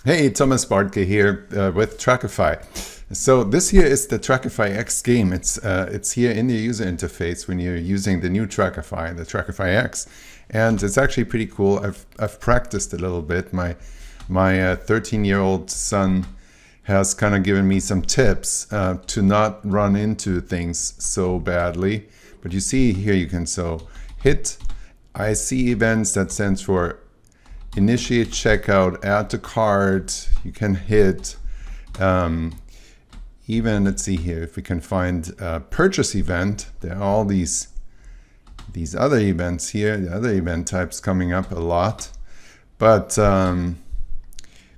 Hey, Thomas Bartke here with Trackify. So this here is the TrackifyX game. It's here in the user interface when you're using the new Trackify, the TrackifyX, and it's actually pretty cool. I've practiced a little bit. My 13-year-old son has kind of given me some tips to not run into things so badly. But you see here, you can hit I see events. That stands for initiate checkout, add to cart. You can hit even, let's see here, if we can find a purchase event. There are all these other events here, the other event types coming up a lot. But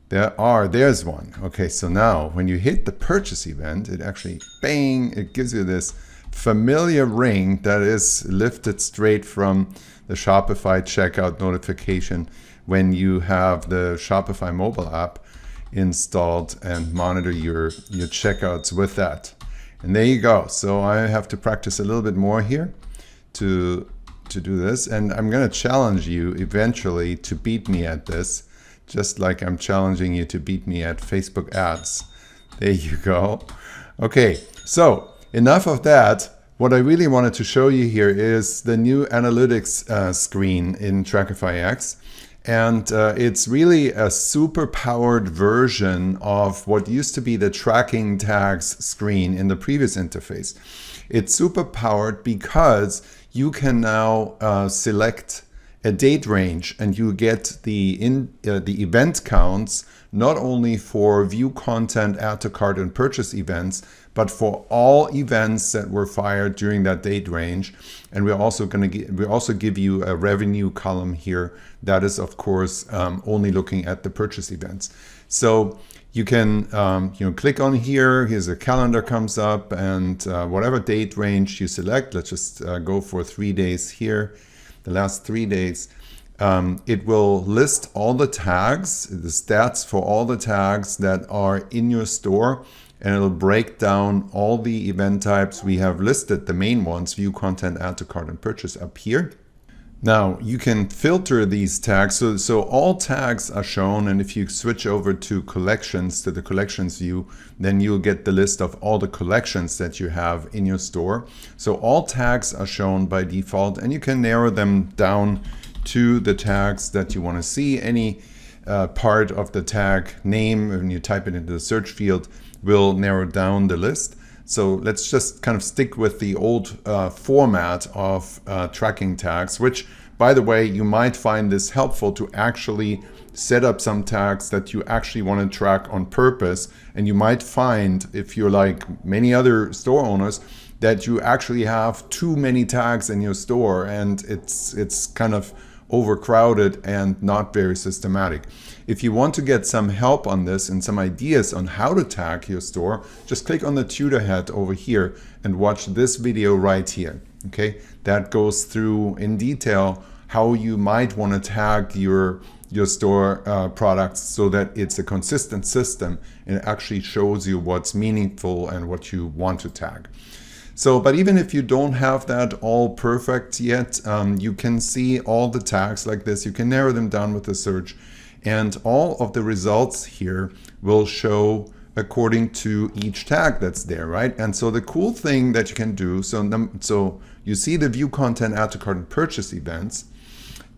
there's one. Okay, so now when you hit the purchase event, it actually, bang, it gives you this familiar ring that is lifted straight from the Shopify checkout notification when you have the Shopify mobile app installed and monitor your checkouts with that. And there you go. So I have to practice a little bit more here to do this. And I'm going to challenge you eventually to beat me at this, just like I'm challenging you to beat me at Facebook ads. There you go. Okay, so enough of that. What I really wanted to show you here is the new analytics screen in TrackifyX. And it's really a super powered version of what used to be the tracking tags screen in the previous interface. It's super powered because you can now select a date range and you get the event counts not only for view content, add to cart, and purchase events, but for all events that were fired during that date range. And we're also give you a revenue column here that is, of course, only looking at the purchase events. So you can click on here. Here's a calendar comes up, and whatever date range you select, let's just go for 3 days here, the last 3 days. It will list all the tags, the stats for all the tags that are in your store, and it'll break down all the event types. We have listed the main ones, view content, add to cart, and purchase up here. Now you can filter these tags. So all tags are shown, and if you switch over to collections, to the collections view, then you'll get the list of all the collections that you have in your store. So all tags are shown by default, and you can narrow them down to the tags that you want to see. Any part of the tag name, when you type it into the search field, will narrow down the list. So let's just kind of stick with the old format of tracking tags, which, by the way, you might find this helpful to actually set up some tags that you actually want to track on purpose. And you might find, if you're like many other store owners, that you actually have too many tags in your store, and it's kind of overcrowded and not very systematic. If you want to get some help on this and some ideas on how to tag your store, just click on the tutor hat over here and watch this video right here. Okay, that goes through in detail how you might want to tag your store products so that it's a consistent system and it actually shows you what's meaningful and what you want to tag. So, but even if you don't have that all perfect yet, you can see all the tags like this. You can narrow them down with the search, and all of the results here will show according to each tag that's there, right? And so the cool thing that you can do, so you see the view content, add to cart, and purchase events,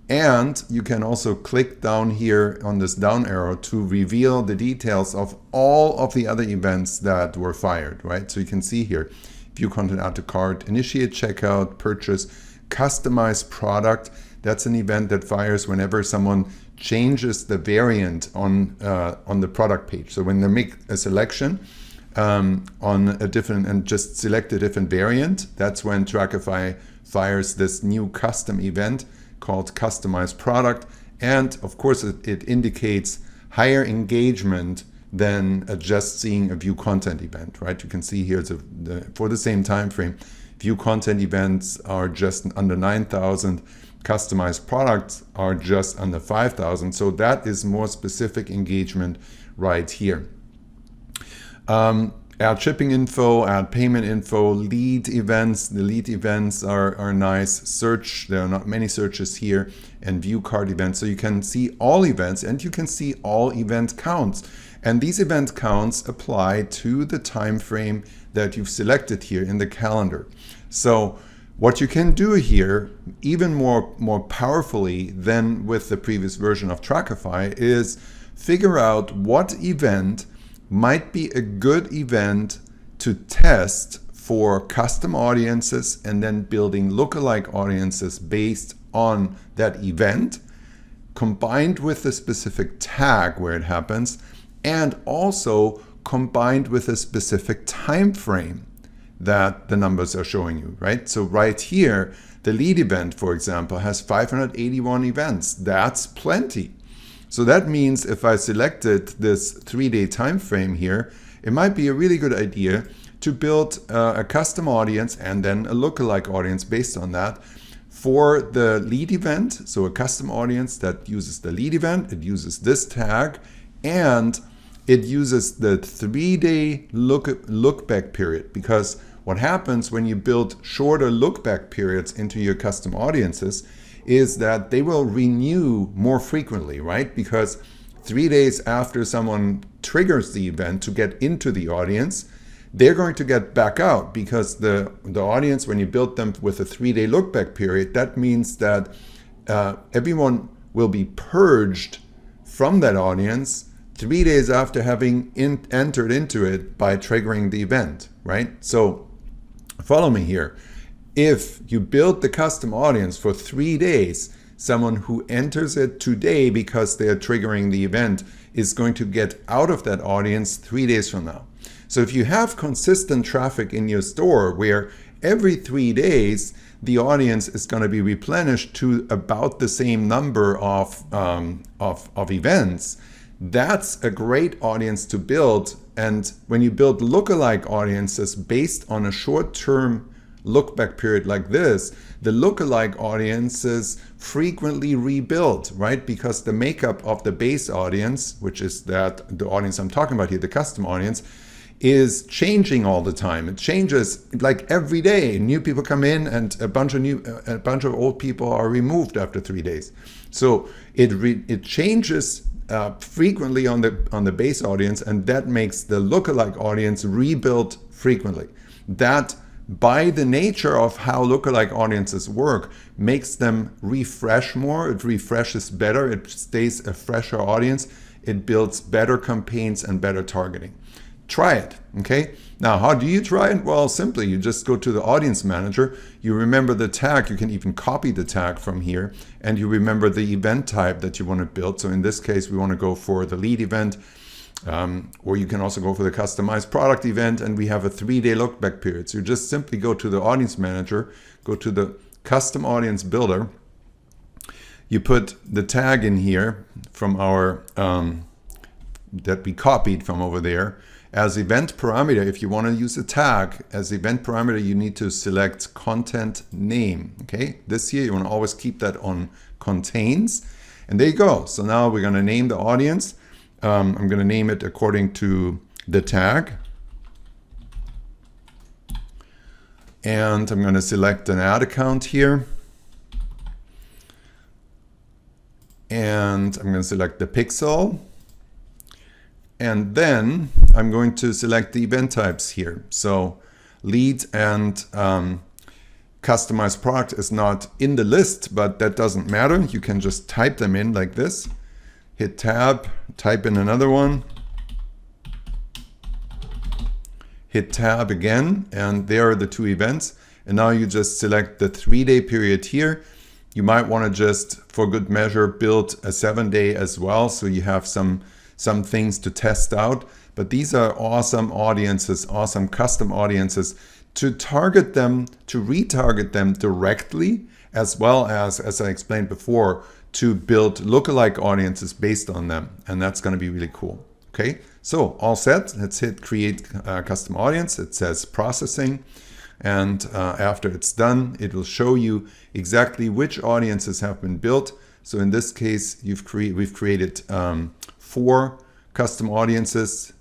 and you can also click down here on this down arrow to reveal the details of all of the other events that were fired, right? So you can see here, view content, add to cart, initiate checkout, purchase, customize product. That's an event that fires whenever someone changes the variant on the product page. So when they make a selection on a different and just select a different variant, that's when Trackify fires this new custom event called customize product. And of course, it indicates higher engagement than just seeing a view content event, right? You can see here for the same time frame, view content events are just under 9,000, customized products are just under 5,000. So that is more specific engagement right here. add shipping info, add payment info, lead events. The lead events are nice. Search, there are not many searches here, and view cart events. So you can see all events and you can see all event counts. And these event counts apply to the time frame that you've selected here in the calendar. So what you can do here, even more powerfully than with the previous version of Trackify, is figure out what event might be a good event to test for custom audiences and then building lookalike audiences based on that event, combined with the specific tag where it happens, and also combined with a specific time frame that the numbers are showing you, right? So right here, the lead event, for example, has 581 events. That's plenty. So that means if I selected this 3-day time frame here, it might be a really good idea to build a custom audience and then a lookalike audience based on that for the lead event. So a custom audience that uses the lead event, it uses this tag, and it uses the 3-day look back period. Because what happens when you build shorter look back periods into your custom audiences is that they will renew more frequently, right? Because 3 days after someone triggers the event to get into the audience, they're going to get back out, because the audience, when you build them with a 3-day look back period, that means that everyone will be purged from that audience 3 days after having entered into it by triggering the event, right? So follow me here. If you build the custom audience for 3 days, someone who enters it today because they are triggering the event is going to get out of that audience 3 days from now. So if you have consistent traffic in your store where every 3 days the audience is going to be replenished to about the same number of events, that's a great audience to build. And when you build lookalike audiences based on a short-term look back period like this, the lookalike audiences frequently rebuild, right? Because the makeup of the base audience, which is the audience I'm talking about here, the custom audience, is changing all the time. It changes like every day. New people come in and a bunch of old people are removed after 3 days. So it changes frequently on the base audience, and that makes the lookalike audience rebuild frequently. That, by the nature of how lookalike audiences work, makes them refresh more. It refreshes better. It stays a fresher audience. It builds better campaigns and better targeting. Try it, okay? Now, how do you try it? Well, simply, you just go to the audience manager, you remember the tag, you can even copy the tag from here, and you remember the event type that you want to build. So in this case, we want to go for the lead event, or you can also go for the customized product event, and we have a 3-day look back period. So you just simply go to the audience manager, go to the custom audience builder, you put the tag in here from our, that we copied from over there. As event parameter, if you want to use a tag as event parameter, you need to select content name. Okay, this here you want to always keep that on contains, and there you go. So now we're going to name the audience. I'm going to name it according to the tag, and I'm going to select an ad account here, and I'm going to select the pixel. And then I'm going to select the event types here. So lead and customized product is not in the list, but that doesn't matter. You can just type them in like this. Hit tab, type in another one. Hit tab again, and there are the 2 events. And now you just select the 3-day period here. You might want to just, for good measure, build a 7-day as well, so you have some things to test out. But these are awesome audiences, awesome custom audiences to target them, to retarget them directly, as well as I explained before, to build lookalike audiences based on them. And that's going to be really cool. Okay, so all set. Let's hit create custom audience. It says processing. And after it's done, it will show you exactly which audiences have been built. So in this case, we've created 4 custom audiences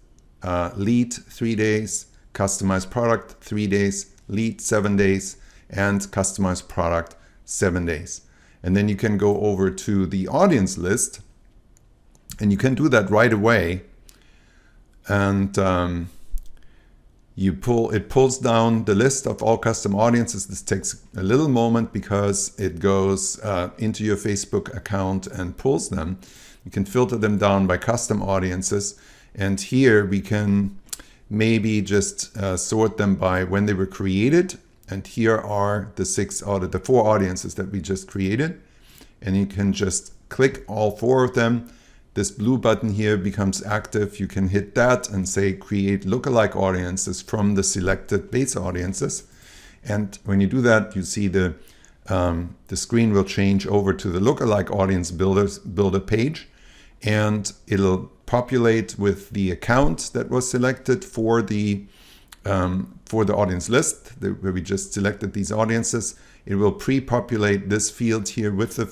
lead 3 days, customized product 3 days, lead 7 days, and customized product 7 days. And then you can go over to the audience list, and you can do that right away. And it pulls down the list of all custom audiences. This takes a little moment because it goes into your Facebook account and pulls them. You can filter them down by custom audiences. And here we can maybe just sort them by when they were created. And here are the 4 audiences that we just created. And you can just click all 4 of them. This blue button here becomes active. You can hit that and say create lookalike audiences from the selected base audiences. And when you do that, you see the screen will change over to the lookalike audience builder page, and it'll populate with the account that was selected for the audience list where we just selected these audiences. It will pre-populate this field here with the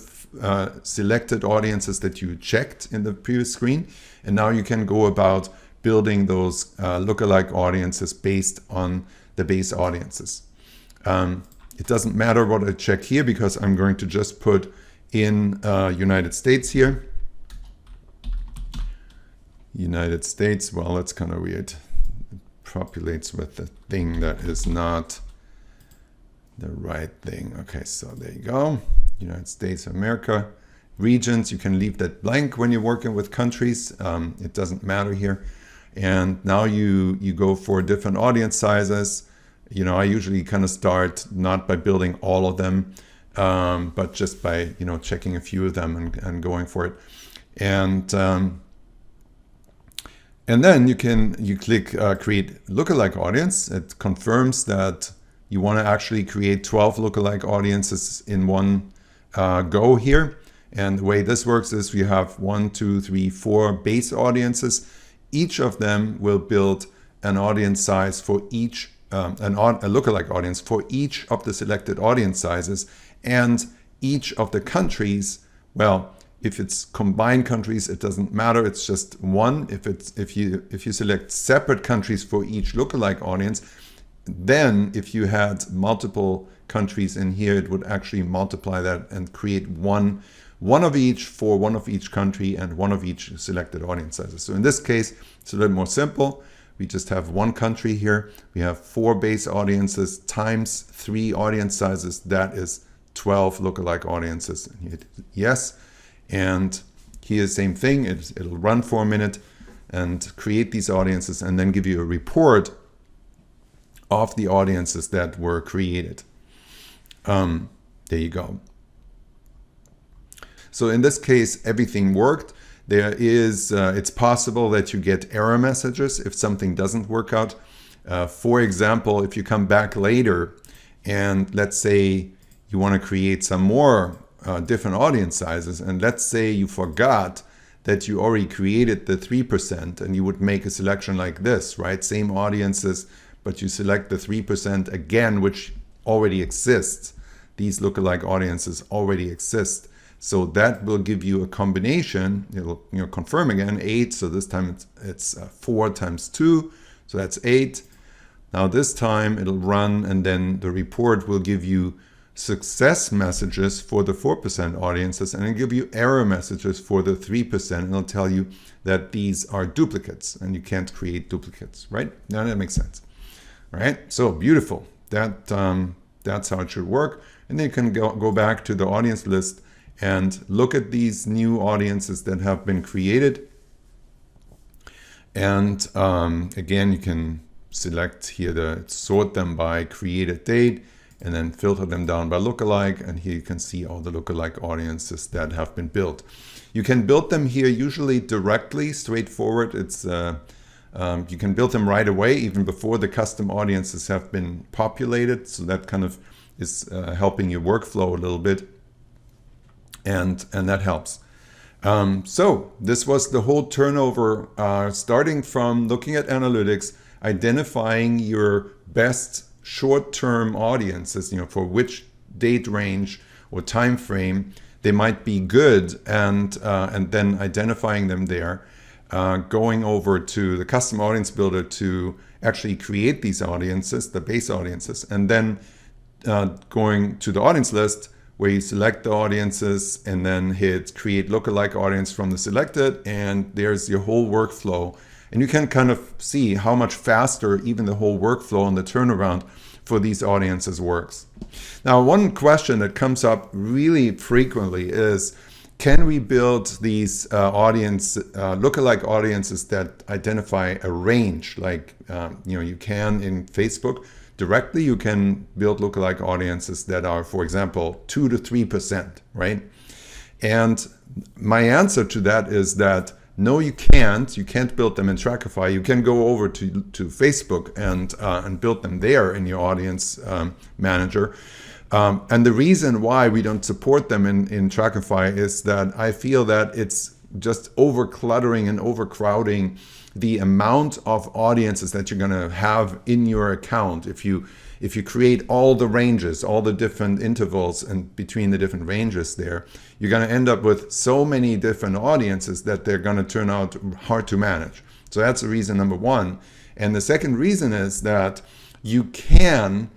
selected audiences that you checked in the previous screen. And now you can go about building those lookalike audiences based on the base audiences. It doesn't matter what I check here because I'm going to just put in United States here. United States, well, that's kind of weird. It populates with the thing that is not the right thing. Okay, so there you go. United States of America. Regions, you can leave that blank when you're working with countries. It doesn't matter here. And now you go for different audience sizes. I usually kind of start not by building all of them, but just by checking a few of them and going for it. And then you click create lookalike audience. It confirms that you want to actually create 12 lookalike audiences in one go here. And the way this works is we have 1, 2, 3, 4 base audiences. Each of them will build an audience size for each, a lookalike audience for each of the selected audience sizes, and each of the countries. Well, if it's combined countries, it doesn't matter. It's just one. If you select separate countries for each lookalike audience, then if you had multiple countries in here, it would actually multiply that and create one of each for one of each country and one of each selected audience sizes. So in this case, it's a little more simple. We just have one country here. We have 4 base audiences times 3 audience sizes. That is 12 lookalike audiences. And hit yes. And here, same thing. It'll run for a minute and create these audiences and then give you a report of the audiences that were created. There you go. So in this case, everything worked. It's possible that you get error messages if something doesn't work out. For example, if you come back later and let's say you want to create some more different audience sizes, and let's say you forgot that you already created the 3%, and you would make a selection like this, right? Same audiences, but you select the 3% again, which already exists. These lookalike audiences already exist. So that will give you a combination. It'll confirm again 8. So this time it's 4 times 2. So that's 8. Now this time it'll run, and then the report will give you success messages for the 4% audiences, and it'll give you error messages for the 3%. And it'll tell you that these are duplicates and you can't create duplicates, right? Now that makes sense, right? So beautiful. That's how it should work. And then you can go back to the audience list and look at these new audiences that have been created. And again, you can select here sort them by created date and then filter them down by lookalike. And here you can see all the lookalike audiences that have been built. You can build them here usually directly, straightforward. You can build them right away, even before the custom audiences have been populated. So that kind of is helping your workflow a little bit. And that helps. So this was the whole turnover, starting from looking at analytics, identifying your best short-term audiences, for which date range or time frame they might be good, and then identifying them there. going over to the custom audience builder to actually create these audiences, the base audiences, and then going to the audience list where you select the audiences and then hit create lookalike audience from the selected, and there's your whole workflow. And you can kind of see how much faster even the whole workflow and the turnaround for these audiences works. Now, one question that comes up really frequently is, can we build these lookalike audiences that identify a range? Like you can in Facebook directly. You can build lookalike audiences that are, for example, 2 to 3%, right? And my answer to that is that no, you can't. You can't build them in Trackify. You can go over to Facebook and build them there in your audience manager. And the reason why we don't support them in Trackify is that I feel that it's just overcluttering and overcrowding the amount of audiences that you're going to have in your account. If you create all the ranges, all the different intervals and between the different ranges there, you're going to end up with so many different audiences that they're going to turn out hard to manage. So that's the reason number one. And the second reason is that you can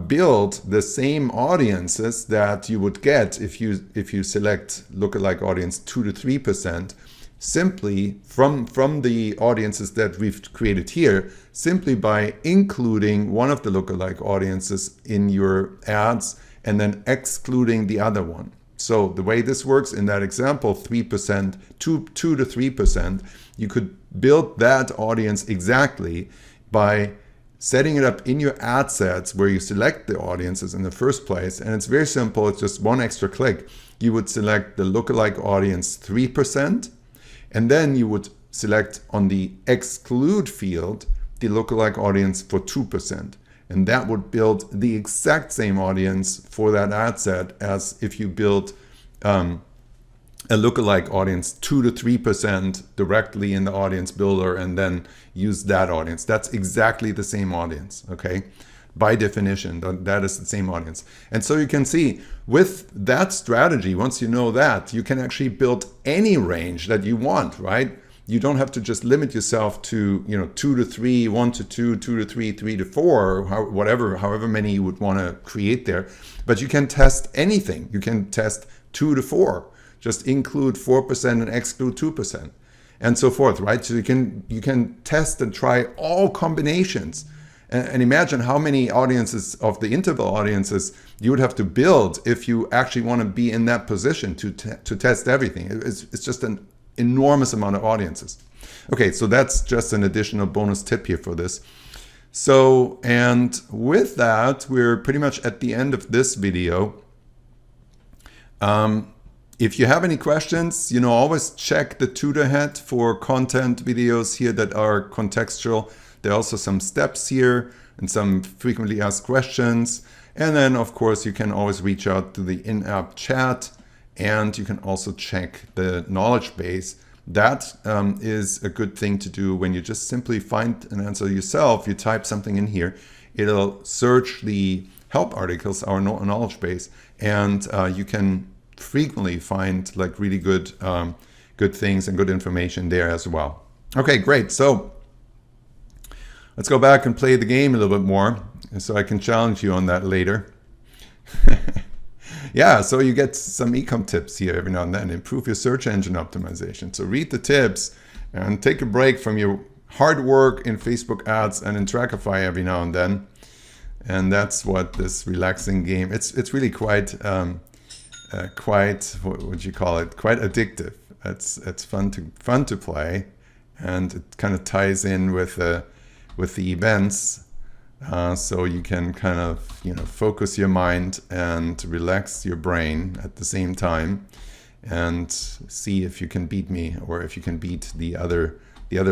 build the same audiences that you would get if you select lookalike audience 2 to 3%, simply from the audiences that we've created here, simply by including one of the lookalike audiences in your ads and then excluding the other one. So the way this works in that example, 3%, 2 to 3%, you could build that audience exactly by setting it up in your ad sets where you select the audiences in the first place. And it's very simple. It's just one extra click. You would select the lookalike audience 3%, and then you would select on the exclude field the lookalike audience for 2%. And that would build the exact same audience for that ad set as if you build a lookalike audience 2 to 3% directly in the audience builder and then use that audience. That's exactly the same audience, okay? By definition, that is the same audience. And so you can see with that strategy, once you know that, you can actually build any range that you want, right? You don't have to just limit yourself to 2 to 3, 1 to 2, 2 to 3, 3 to 4, however many you would want to create there. But you can test anything. You can test 2 to 4. Just include 4% and exclude 2%, and so forth, right? So you can test and try all combinations, and imagine how many audiences of the interval audiences you would have to build if you actually want to be in that position to test everything. It's just an enormous amount of audiences. Okay, so that's just an additional bonus tip here for this. So, and with that, we're pretty much at the end of this video. If you have any questions, always check the tutor head for content videos here that are contextual. There are also some steps here and some frequently asked questions. And then, of course, you can always reach out to the in-app chat, and you can also check the knowledge base. That is a good thing to do when you just simply find an answer yourself. You type something in here, it'll search the help articles, our knowledge base, and you can frequently find like really good things and good information there as well. Okay, great. So let's go back and play the game a little bit more, so I can challenge you on that later. Yeah, so you get some ecom tips here every now and then. Improve your search engine optimization. So read the tips and take a break from your hard work in Facebook ads and in Trackify every now and then. And that's what this relaxing game. It's really quite what would you call it? Quite addictive. It's fun to play, and it kind of ties in with the events, so you can kind of focus your mind and relax your brain at the same time, and see if you can beat me or if you can beat the other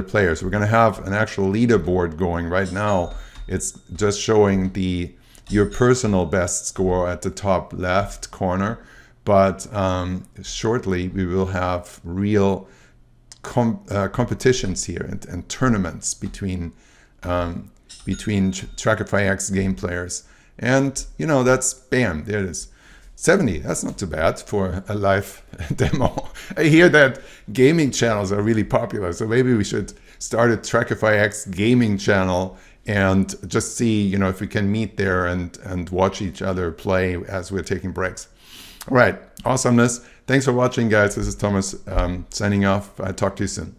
players. We're going to have an actual leaderboard going right now. It's just showing your personal best score at the top left corner. But shortly we will have real competitions here and tournaments between TrackifyX Game players. And that's bam, there it is. 70, that's not too bad for a live demo. I hear that gaming channels are really popular. So maybe we should start a TrackifyX gaming channel and just see, you know, if we can meet there and watch each other play as we're taking breaks. All right, awesomeness. Thanks for watching, guys. This is Thomas signing off. I'll talk to you soon.